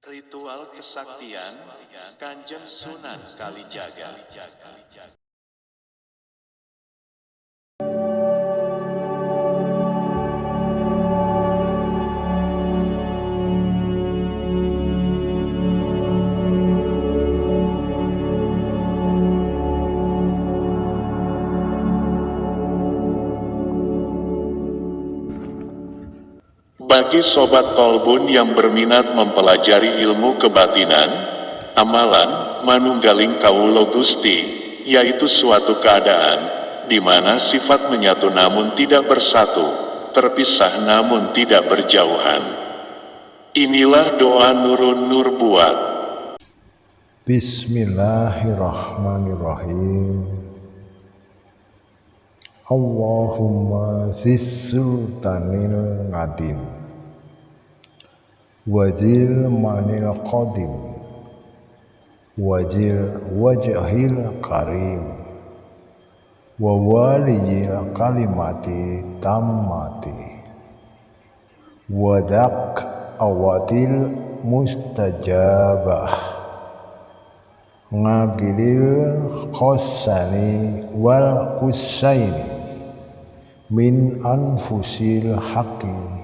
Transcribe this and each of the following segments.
Ritual kesaktian Kanjeng Sunan Kalijaga. Bagi sobat Kolbun yang berminat mempelajari ilmu kebatinan, amalan manunggaling kawula Gusti, yaitu suatu keadaan di mana sifat menyatu namun tidak bersatu, terpisah namun tidak berjauhan. Inilah doa Nurun Nur buat. Bismillahirrahmanirrahim. Allahumma zis sultanil ngadim wazil manil qadim wajil wajhil karim wa waliyil kalimati tammati wadak awatil mustajabah ngagilil khosani wal kusaini min anfusil haqi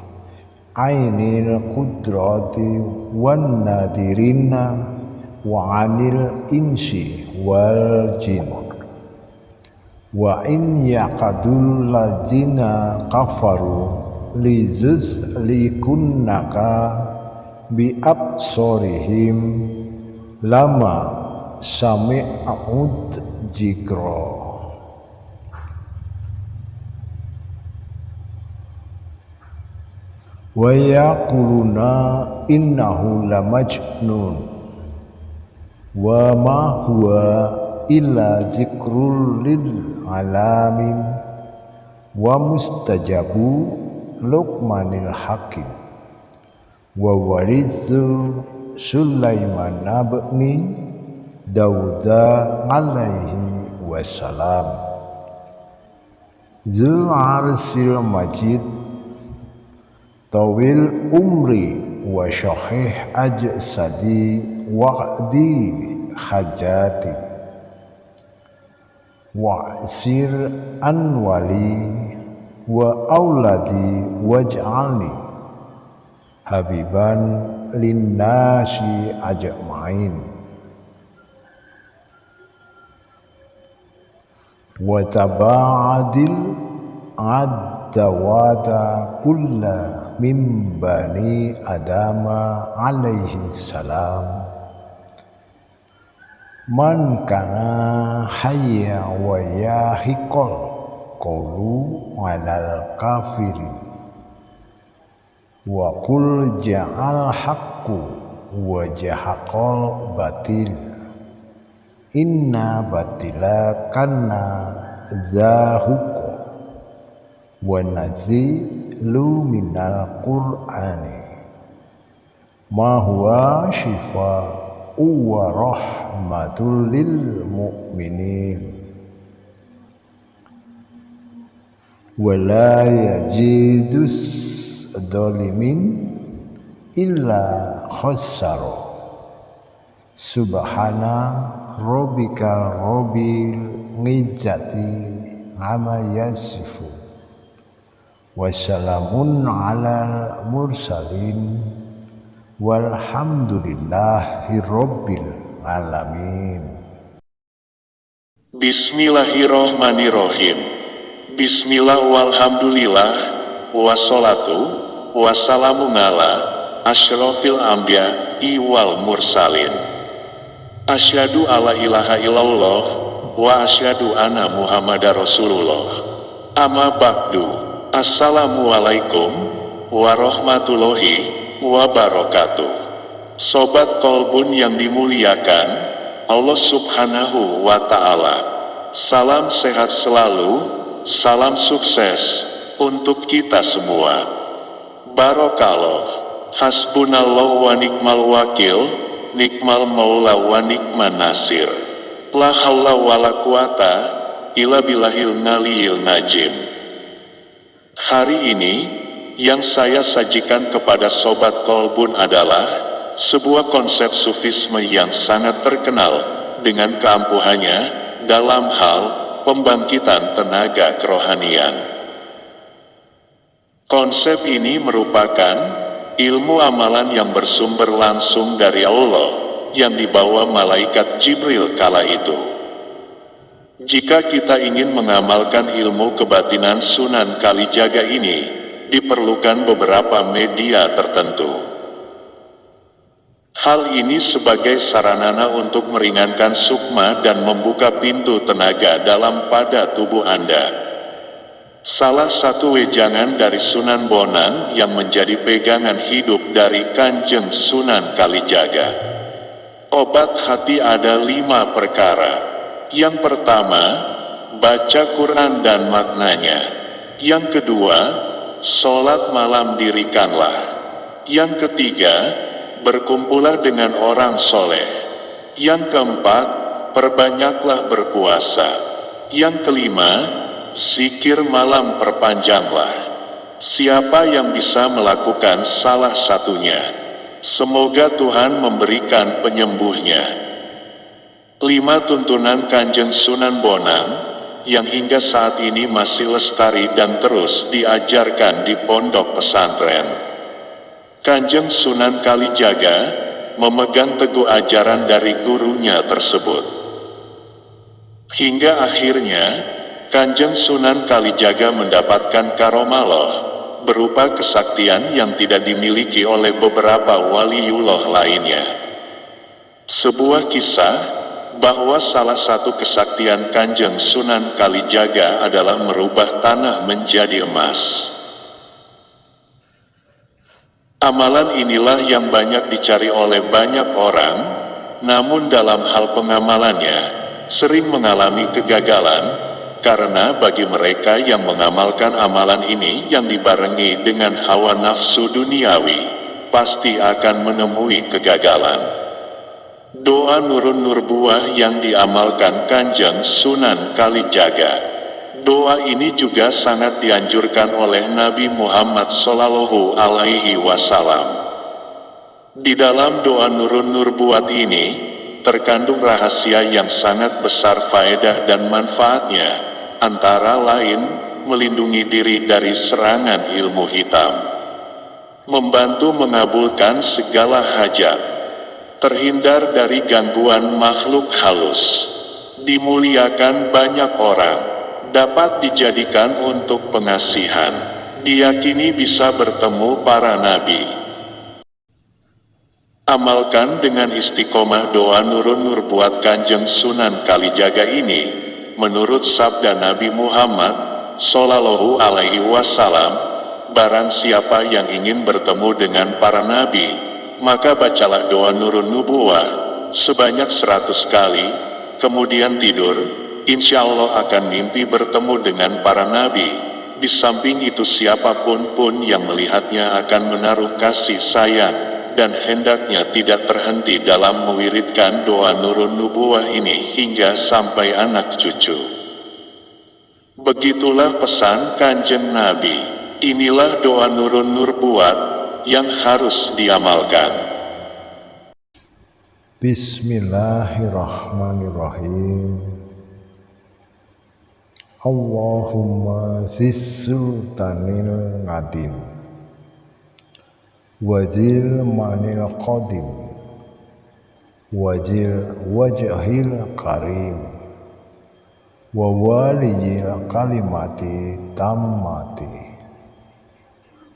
ainil kudrati wan nadirina wa anil insi wal jin wa in yaqadul ladzina kafaru lizuz likunnaka bi absorihim lama sami'ud jikro. Wa yaquluna innahu lamajnun wa ma huwa illa zikrul lil alamin wa mustajabu luqmanil hakim wa warithu Sulaiman abni Dauda alaihi wassalam Zul arsil majid tawil umri wa syahih ajsadi waqdi hajati wa sir anwali wa auladi waj'alni habiban linnasi ajma'in wa taba'adil ad-dawata kulla min bani adama alaihi salam man kana hayya wa yahiqal qawlu alal kafirin wa qul ja'al haqqu wa jahaqal batil inna batila kana zahuqo wa nazilu minal qur'ani ma huwa shifa'u wa rahmatul lil mu'minin wa la yajidus dhalimin illa khassara subhana rabbika rabbil izzati amma yasifun wassalamun alal mursalin walhamdulillahi rabbil alamin. Bismillahirrohmanirrohim. Bismillah walhamdulillah wassalatu wassalamu ala asyrafil anbiya wal mursalin. Asyhadu alla ilaha illallah wa asyhadu anna muhammadar rasulullah. Amma ba'du. Assalamualaikum warahmatullahi wabarakatuh. Sobat Kolbun yang dimuliakan Allah subhanahu wa ta'ala, salam sehat selalu, salam sukses untuk kita semua. Barokallah, hasbunallah wa nikmal wakil, nikmal maula wa nikman nasir. La haula wa la quwata illa billahil naliyil najim. Hari ini, yang saya sajikan kepada Sobat Kolbun adalah sebuah konsep sufisme yang sangat terkenal dengan keampuhannya dalam hal pembangkitan tenaga kerohanian. Konsep ini merupakan ilmu amalan yang bersumber langsung dari Allah yang dibawa malaikat Jibril kala itu. Jika kita ingin mengamalkan ilmu kebatinan Sunan Kalijaga ini, diperlukan beberapa media tertentu. Hal ini sebagai saranana untuk meringankan sukma dan membuka pintu tenaga dalam pada tubuh Anda. Salah satu wejangan dari Sunan Bonang yang menjadi pegangan hidup dari Kanjeng Sunan Kalijaga. Obat hati ada 5 perkara. Yang pertama, baca Quran dan maknanya. Yang kedua, sholat malam dirikanlah. Yang ketiga, berkumpullah dengan orang soleh. Yang keempat, perbanyaklah berpuasa. Yang kelima, zikir malam perpanjanglah. Siapa yang bisa melakukan salah satunya, semoga Tuhan memberikan penyembuhnya. 5 tuntunan Kanjeng Sunan Bonang yang hingga saat ini masih lestari dan terus diajarkan di pondok pesantren. Kanjeng Sunan Kalijaga memegang teguh ajaran dari gurunya tersebut. Hingga akhirnya Kanjeng Sunan Kalijaga mendapatkan karomaloh berupa kesaktian yang tidak dimiliki oleh beberapa waliullah lainnya. Sebuah kisah bahwa salah satu kesaktian Kanjeng Sunan Kalijaga adalah merubah tanah menjadi emas. Amalan inilah yang banyak dicari oleh banyak orang, namun dalam hal pengamalannya sering mengalami kegagalan. Karena bagi mereka yang mengamalkan amalan ini yang dibarengi dengan hawa nafsu duniawi, pasti akan menemui kegagalan. Doa nurun nur buah yang diamalkan Kanjeng Sunan Kalijaga. Doa ini juga sangat dianjurkan oleh Nabi Muhammad Shallallahu Alaihi Wasallam. Di dalam doa nurun nur buat ini, terkandung rahasia yang sangat besar faedah dan manfaatnya. Antara lain, melindungi diri dari serangan ilmu hitam, membantu mengabulkan segala hajat, terhindar dari gangguan makhluk halus, dimuliakan banyak orang, dapat dijadikan untuk pengasihan, diyakini bisa bertemu para nabi. Amalkan dengan istiqomah doa nurun nur buat Kanjeng Sunan Kalijaga ini. Menurut sabda Nabi Muhammad Shallallahu Alaihi Wasallam, barang siapa yang ingin bertemu dengan para nabi, maka bacalah doa nurun nubuwah sebanyak 100 kali, kemudian tidur, insya Allah akan mimpi bertemu dengan para nabi. Di samping itu siapapun pun yang melihatnya akan menaruh kasih sayang dan hendaknya tidak terhenti dalam mewiridkan doa nurun nubuwah ini hingga sampai anak cucu. Begitulah pesan Kanjeng Nabi. Inilah doa nurun nur buat yang harus diamalkan. Bismillahirrahmanirrahim. Allahumma zis sultanil ngadim wazil manil qadim wajil wajhil karim wa waliyil kalimati tammati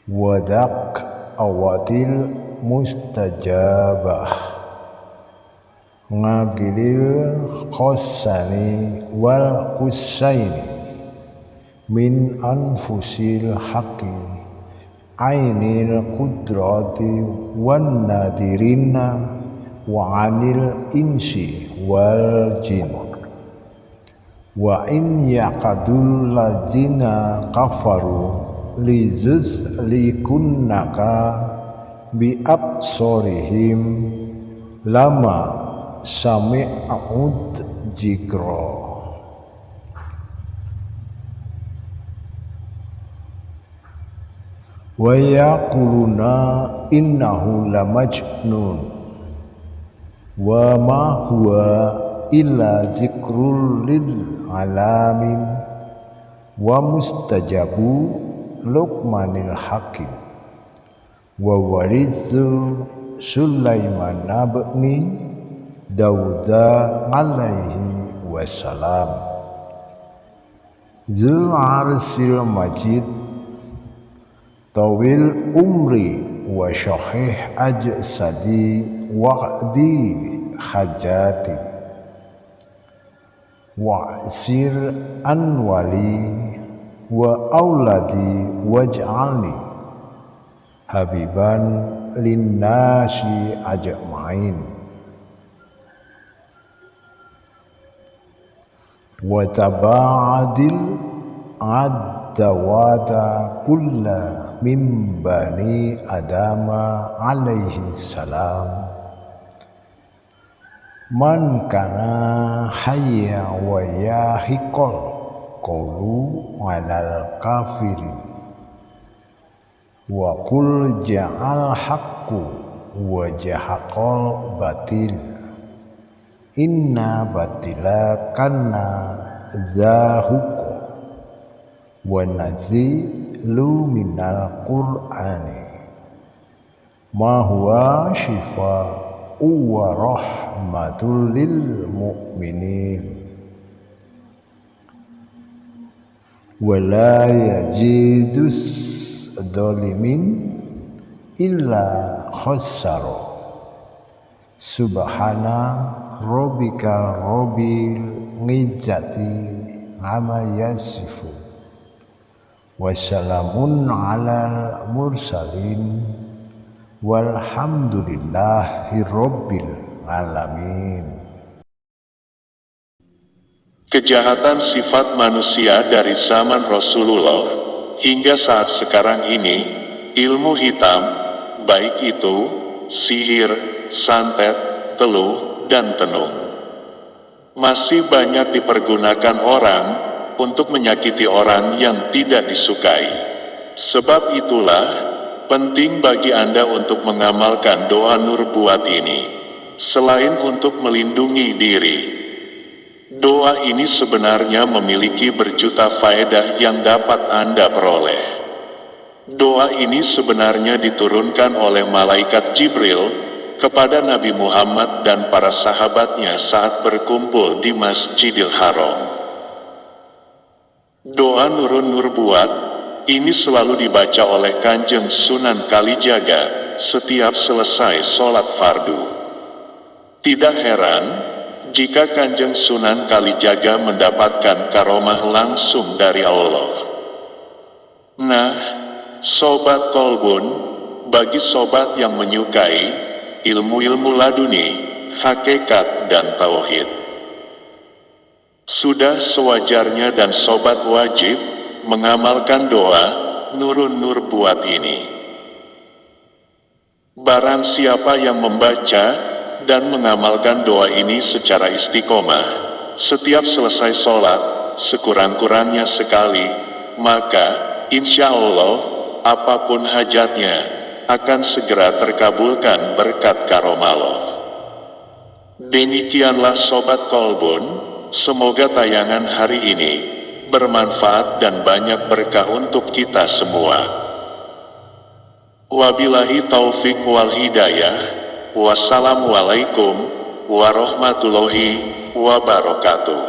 wadak awatil mustajabah ngagilil qasani wal qusaini min anfusil haqqi ainil kudrati wan nadirina wa anil insi wal jin wa in yaqadul ladzina kafaru lizuz likunnaka bi absorihim lama sami'ud jikro. wa yaquluna innahu lamajnun wa ma huwa illa dzikrul lil alamin wa mustajabu Luqmanil Hakim wa warithu Sulaiman abni Dauda alaihi wassalam Zul arsil majid tawil umri wa syahih ajsadi waqdi hajati wa'sir anwali wa auladi waj'alni habiban linnasi ajma'in wa taba'adil ad-dawada kulla min bani adama alaihi salam man kana hayya wa yahiqal qawlu alal kafirin wa qul ja'al haqqu wa jahaqal batil inna batila kana zahuqu wa nazilu minal qur'ani ma huwa shifa'u wa rahmatul lil mu'minin wala yajidus dhalimin illa khassaro subhana rabbika rabbil izzati amma yasifun wassalamun alal mursalin walhamdulillahi rabbil alamin. Kejahatan sifat manusia dari zaman Rasulullah hingga saat sekarang ini, ilmu hitam, baik itu sihir, santet, teluh, dan tenung, masih banyak dipergunakan orang untuk menyakiti orang yang tidak disukai. Sebab itulah penting bagi Anda untuk mengamalkan doa nubuat ini, selain untuk melindungi diri. Doa ini sebenarnya memiliki berjuta faedah yang dapat Anda peroleh. Doa ini sebenarnya diturunkan oleh malaikat Jibril kepada Nabi Muhammad dan para sahabatnya saat berkumpul di Masjidil Haram. Doa Nurun Nubuat ini selalu dibaca oleh Kanjeng Sunan Kalijaga setiap selesai sholat fardu. Tidak heran jika Kanjeng Sunan Kalijaga mendapatkan karomah langsung dari Allah. Nah, Sobat Kolbun, bagi sobat yang menyukai ilmu-ilmu laduni, hakikat dan tauhid, sudah sewajarnya dan sobat wajib mengamalkan doa Nurun Nubuat ini. Barang siapa yang membaca dan mengamalkan doa ini secara istiqomah setiap selesai sholat, sekurang-kurangnya sekali, maka insya Allah apapun hajatnya akan segera terkabulkan berkat karomah Allah. Demikianlah Sobat Kolbun, semoga tayangan hari ini bermanfaat dan banyak berkah untuk kita semua. Wabillahi taufik wal hidayah. Wassalamualaikum warahmatullahi wabarakatuh.